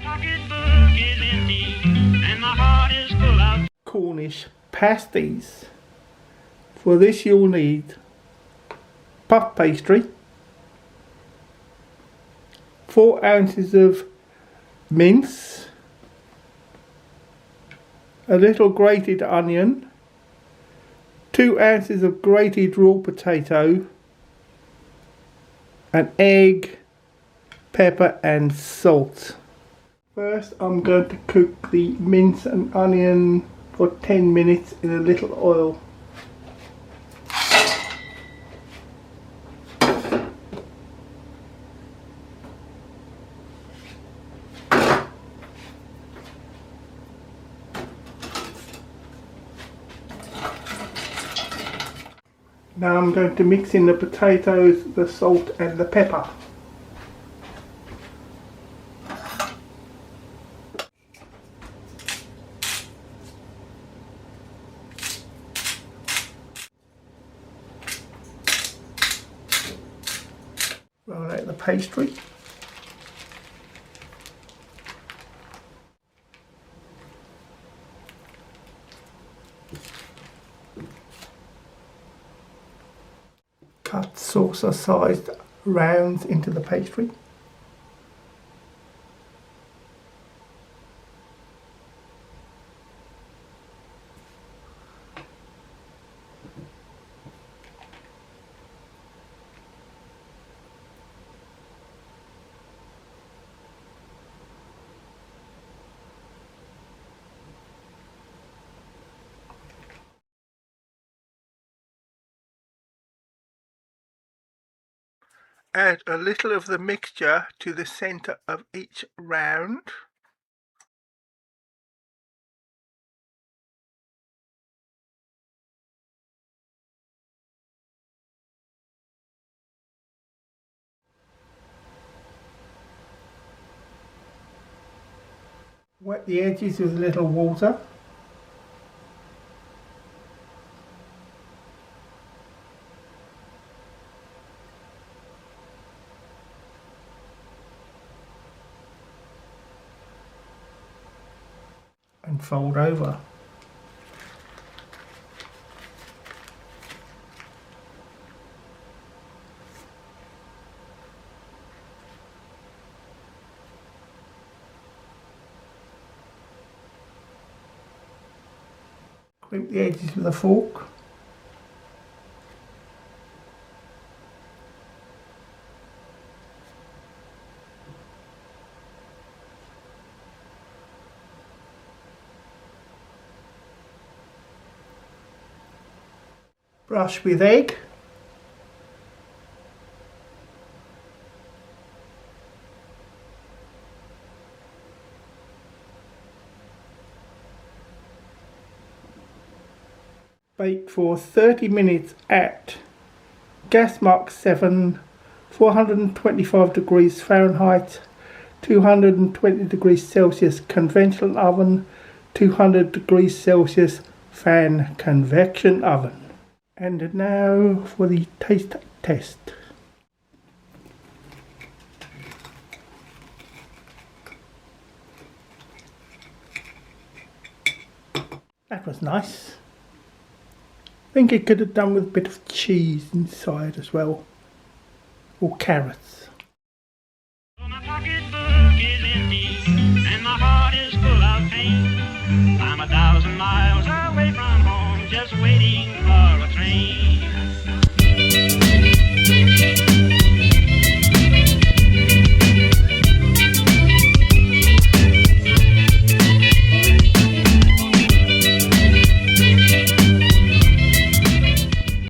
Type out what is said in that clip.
pocketbook is empty and my heart is full of Cornish pasties. For this you'll need puff pastry, 4 ounces of mince, a little grated onion, 2 ounces of grated raw potato, an egg, pepper and salt. First I'm going to cook the mince and onion for 10 minutes in a little oil. Now I'm going to mix in the potatoes, the salt and the pepper. Roll out the pastry. Cut saucer sized rounds into the pastry. Add a little of the mixture to the centre of each round. Wet the edges with a little water. And fold over. Crimp the edges with a fork. Brush with egg. Bake for 30 minutes at gas mark 7, 425 degrees Fahrenheit, 220 degrees Celsius conventional oven, 200 degrees Celsius fan convection oven. And now for the taste test. That was nice. I think it could have done with a bit of cheese inside as well, or carrots.